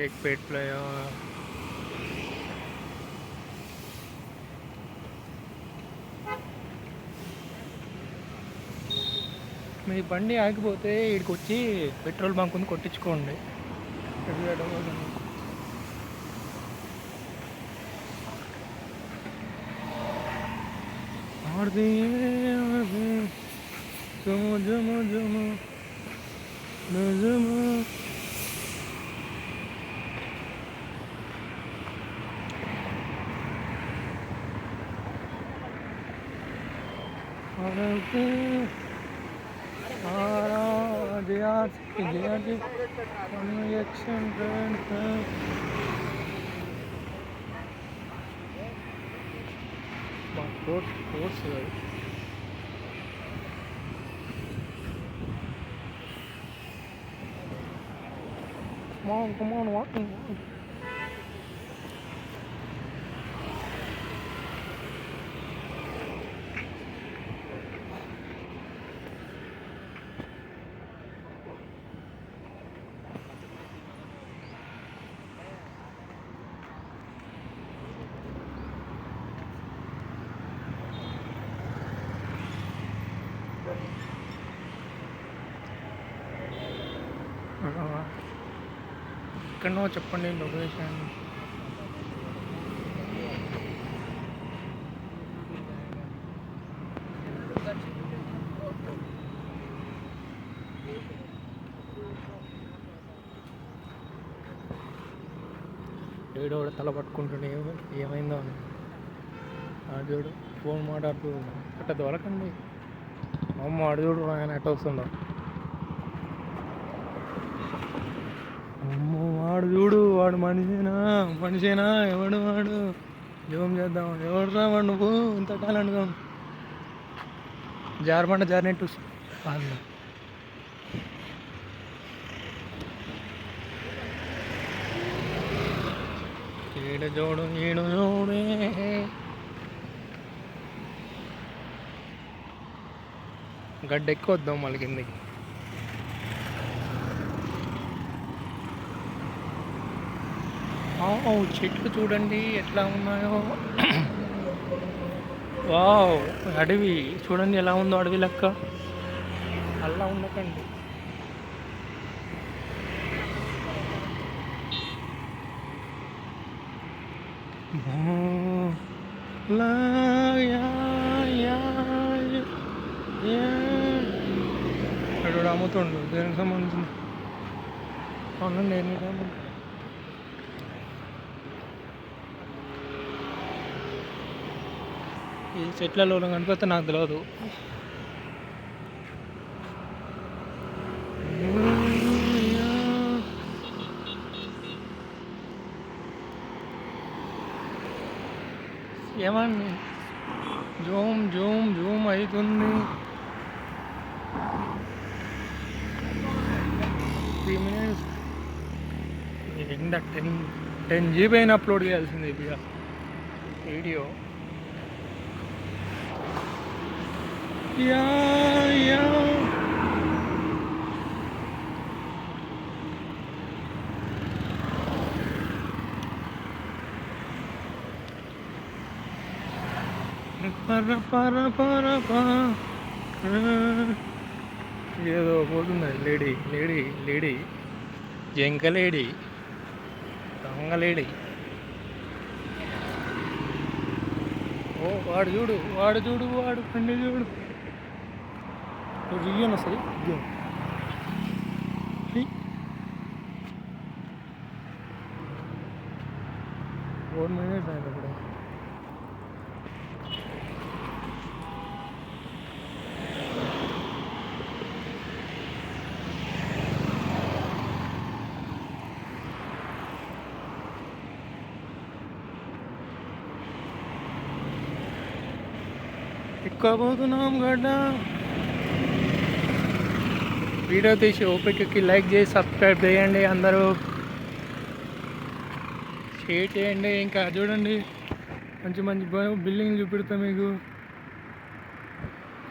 एक पेट प्ले మీ బండి ఆగిపోతే ఇక్కడికి వచ్చి పెట్రోల్ బంక్ ఉంది కొట్టించుకోండి. Come on, walk. ఎక్కడో చెప్పండి లొకేషన్. ఏడో తల పట్టుకుంటుండే ఏమైందో అని ఆడోడు ఫోన్ మాట్లాడుతూ అట్ట దొరకండి. అమ్మ ఆడోడు ఆయన ఎట్ట వస్తుండో. అమ్మో వాడు చూడు, వాడు మనిషేనా ఎవడు వాడు? జూమ్ చేద్దాం. ఎవడు రా వాడు? నువ్వు ఇంత టాలెంట్గా జారబండ జారినట్టు కాదు. ఈడు చూడే గడ్డ ఎక్కువ వద్దాం మళ్ళీ కిందకి. చెట్లు చూడండి ఎట్లా ఉన్నాయో. వావ్, అడవి చూడండి ఎలా ఉందో. అడవి లెక్క అలా ఉండకండి. అక్కడ అమ్ముతుండు దేనికి సంబంధించింది. అవునండి, ఎన్ని టైం ఈ చెట్లలో కనిపిస్తే నాకు తెలియదు. ఏమండి జూమ్ జూమ్ జూమ్ అవుతుంది. 3 minutes ఎంత 10 GB అయినా అప్లోడ్ చేయాల్సింది ఇక వీడియో. ఏదో పోతుంది లేడీ లేడీ లేడీ జంక లేడీ దొంగ లేడీ. ఓ వాడు చూడు వాడు పండి చూడు. రియ్యను వస్తుంది. 4 minutes అయింది ఇప్పుడు. ఎక్కబోతున్నాం గడ్డ. వీడియో తీసి ఓపికకి లైక్ చేసి సబ్స్క్రైబ్ చేయండి. అందరూ షేర్ చేయండి. ఇంకా చూడండి మంచి మంచి బిల్డింగ్ చూపెడతా మీకు. 1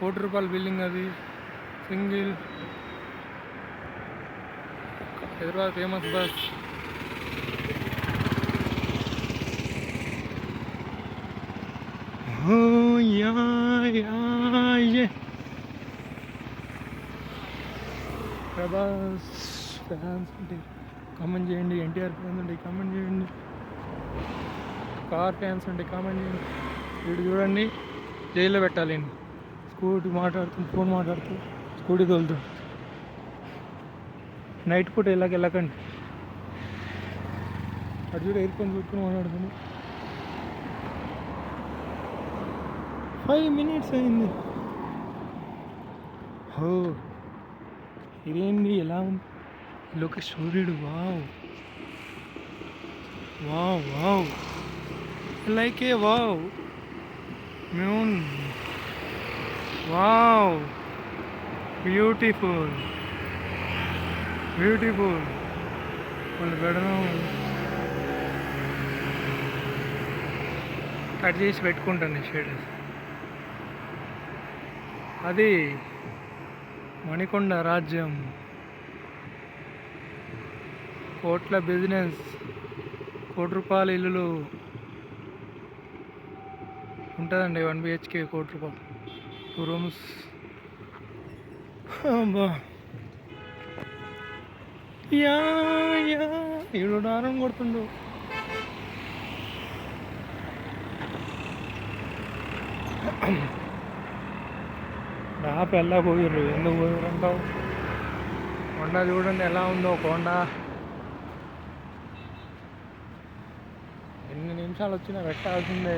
కోటి రూపాయల బిల్డింగ్ అది, single Hyderabad famous bus. Prabhas fans ఉంటే కామెంట్ చేయండి, ఎన్టీఆర్ ఫ్యాన్స్ ఉంటే కామెంట్ చేయండి, కార్ ఫ్యాన్స్ ఉంటే కామెంట్ చేయండి. వీడు చూడండి జైల్లో పెట్టాలి, స్కూటీ మాట్లాడుతూ ఫోన్ మాట్లాడుతూ స్కూటీ తోలుతూ. నైట్ పూట వెళ్ళకండి, అటు చూడ ఎయిర్ ఫోన్ పెట్టుకుని మాట్లాడుతుంది. 5 minutes అయింది. హో ఇదేంది ఎలా ఉంది లోక సూర్యుడు. వావ్ వావ్ వావ్ లైక్ ఏ wow moon. Wow beautiful beautiful. వాళ్ళు పెడదాం కట్ చేసి పెట్టుకుంటాను షేడ్. అది మణికొండ రాజ్యం, కోట్ల బిజినెస్, ₹1,00,00,000 ఇల్లులు ఉంటుందండి. 1 BHK ₹1,00,00,000, 2 rooms. యా యా ఏడు నారం కొడుతుండు. నా పెళ్ళ పోయిర్రు, ఎందుకు పోయిర్రు అంటావు? కొండ చూడండి ఎలా ఉందో కొండ. ఎన్ని నిమిషాలు వచ్చినా పెట్టాల్సిందే,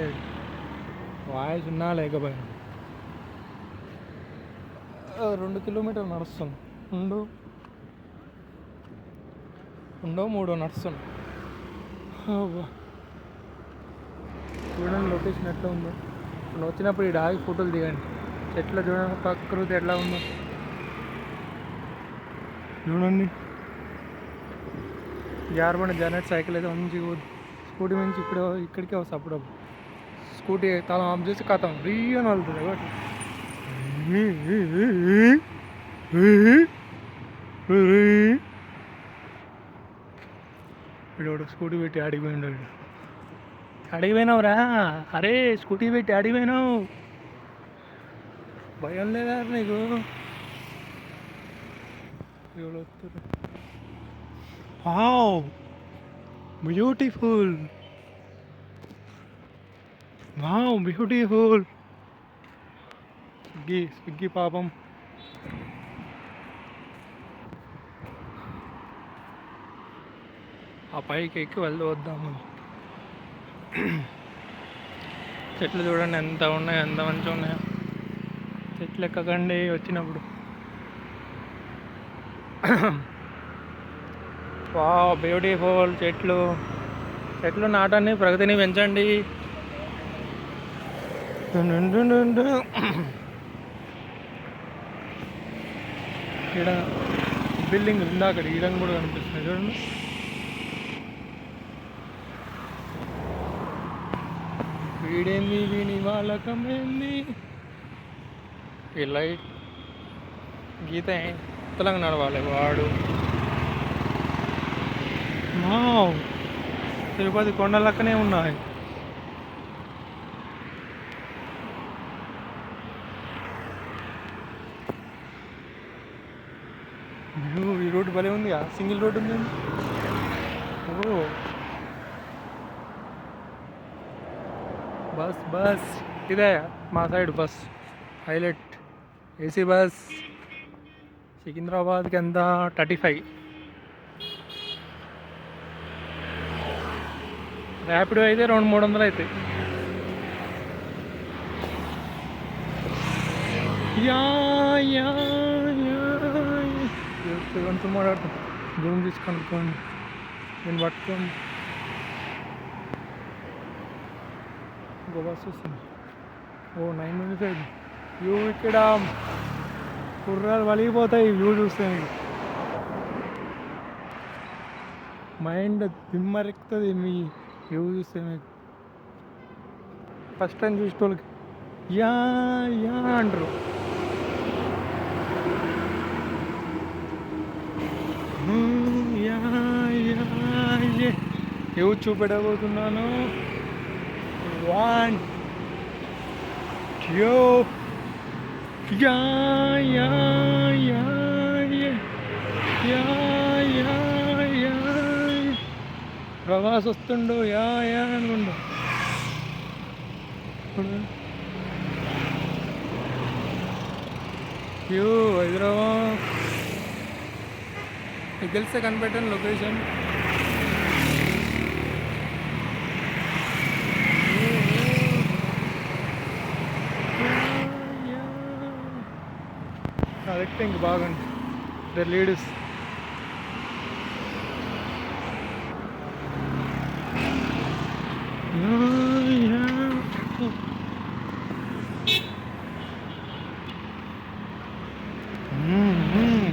వాయిస్ ఉన్నా లేకపోయినా. 2 కిలోమీటర్లు నడుస్తాను, ఉండో 3 నడుస్తాను. చూడండి లొకేషన్ ఎట్లా ఉందో. ఇప్పుడు వచ్చినప్పుడు ఈ ఆగి ఫోటోలు దిగండి. చెట్ల చూడండి ప్రకృతి ఎట్లా ఉందో చూడండి. జారబండి జనరేట్ సైకిల్ అయితే మంచిగా పోదు. స్కూటీ నుంచి ఇక్కడికే వస్తా అప్పుడప్పుడు. స్కూటీ తల ఆఫ్ చేసి కథం రీయని వెళ్తుంది కాబట్టి. వీడు స్కూటీ పెట్టి అడిగిపోయిండు. అడిగిపోయినావురా? అరే స్కూటీ పెట్టి అడిగిపోయినావు, భయం లేదా నీకు? Wow beautiful, wow beautiful. Swiggy పాపం. ఆ పైకి ఎక్కి వద్దాము. చెట్లు చూడండి ఎంత ఉన్నాయో, ఎంత మంచిగా ఉన్నాయో. చెట్లు ఎక్కకండి వచ్చినప్పుడు. Wow beautiful. చెట్లు నాటండి, ప్రగతిని పెంచండి. ఇక్కడ బిల్డింగ్ ఇందాక ఈడం కూడా కనిపిస్తుంది చూడండి. వీడేంది, వీని వాళ్ళకమేంది. ఈ లైట్ గీత తెలంగాణ నడవాలి వాడు. వావ్ తిరుపతి కొండలక్కనే ఉన్నాయి. ఈ రోడ్డు భలే ఉంది, సింగిల్ రోడ్డు ఉంది. ఓ బస్ ఇదే మా side bus highlight. AC bus సికింద్రాబాద్కి ఎంత 35. ర్యాపిడో అయితే 200-300 అవుతాయి. మాట్లాడుతాం జూమ్ తీసుకొనుకోండి, నేను పట్టుకోండి. ఇంకో బస్ వస్తుంది. 9 minutes అయింది. వ్యూ ఇక్కడ కుర్రాలు వలిగిపోతాయి వ్యూ చూస్తే. మైండ్ దిమ్మరెక్కుతుంది మీ వ్యూ చూస్తే. మీకు ఫస్ట్ టైం చూసేటోళ్ళకి యా అంటారు. వ్యూ చూపెట్టబోతున్నాను. 1 2 యా యా యా ప్రవాస్ వస్తుండు యా యా అనుకుండు ఇప్పుడు యూ హైదరాబాద్ మీకు తెలిస్తే కనిపెట్టాను లొకేషన్ కరెక్ట్ ఇంక బాగుంది ద లేడీస్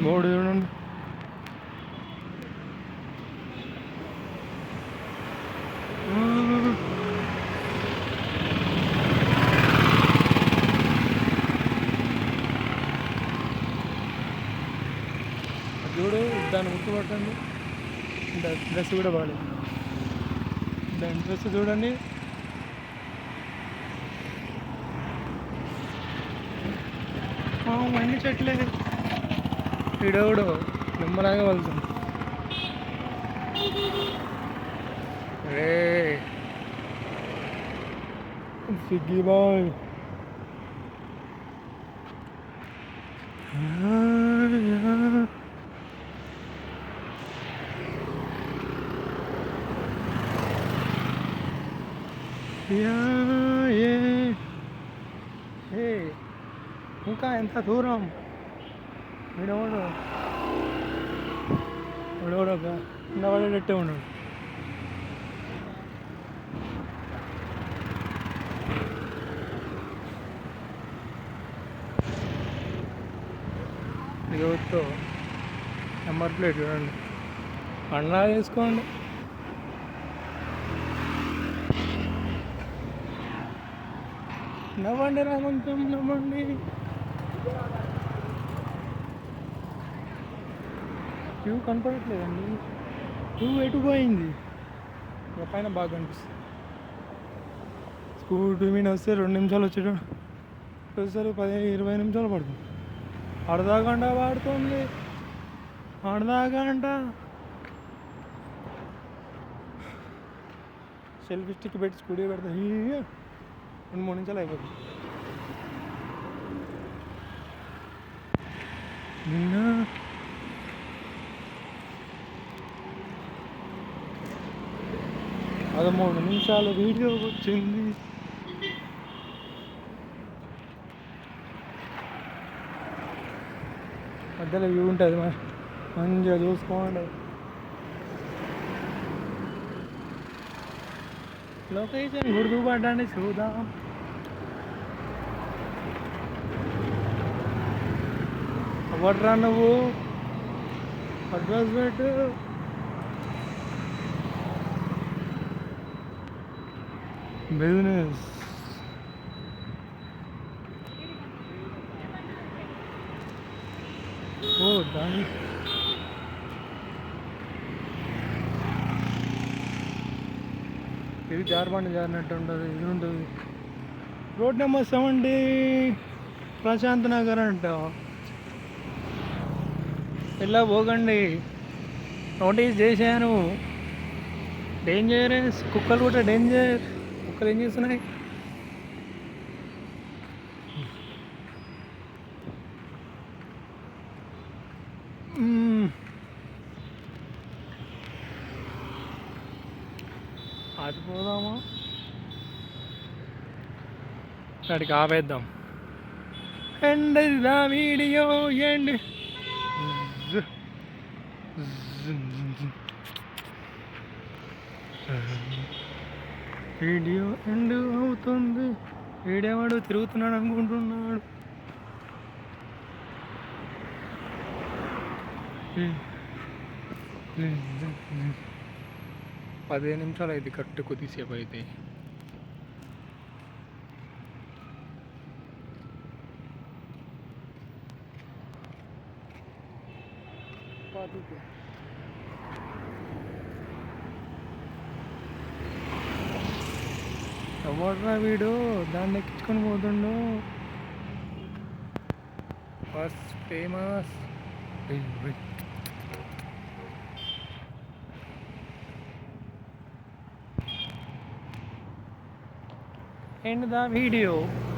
బోర్డు చూడండి చూడు దాన్ని గుర్తుపట్టండి డ్రెస్ కూడా బాగాలేదు దాని డ్రెస్ చూడండి అన్ని చెట్లే ఇడవడు నిమ్మలాగా వెళ్తుంది రే సిగ్గి బాయ్ ఇంకా ఎంత దూరం వీడవడు వీడవడక ఉండవాడేటట్టే ఉన్నాడు ఇదిగో నెంబర్ ప్లేట్ చూడండి పండుగ చేసుకోండి నవ్వండి రా కొంచెం నవ్వండి క్యూ కనపడట్లేదండి క్యూ ఎటు పోయింది పైన బాగా కనిపిస్తుంది స్కూటీ మీద వస్తే 2 నిమిషాలు వచ్చేసరికి 20 నిమిషాలు పడుతుంది అర్ధగంట పడుతుంది అర్ధగంట సెల్ఫీ స్టిక్ పెట్టి స్కూటీ పెడతా 2-3 నిమిషాలు అయిపోతుంది నిన్న 13 నిమిషాల వీడియో వచ్చింది మధ్యలో వ్యూ ఉంటుంది మంచిగా చూసుకోండి లొకేషన్ గుర్తుపట్టండి చూద్దాం ఎవడ్రా నువ్వు అడ్రస్ పెట్టు బిజినెస్ ఓ దాని ఇది జారబండి జారినట్టు ఉంటుంది ఇది ఉంటుంది రోడ్ నెంబర్ 70 ప్రశాంత్ నగర్ అంట ఇలా పోకండి నోటీస్ చేశాను డేంజరస్ కుక్కలు కూడా డేంజర్ కుక్కలు ఏం చేస్తున్నాయి అది పోదామా అక్కడికి ఆపేద్దాం end the video end video end అవుతుంది వీడేవాడు తిరుగుతున్నాడు అనుకుంటున్నాడు 15 నిమిషాలు అయితే కరెక్ట్ కొద్దిసేపు అయితే ఎవడ్రా వీడు దాన్ని ఎక్కించుకొని పోతుండు first famous end the video.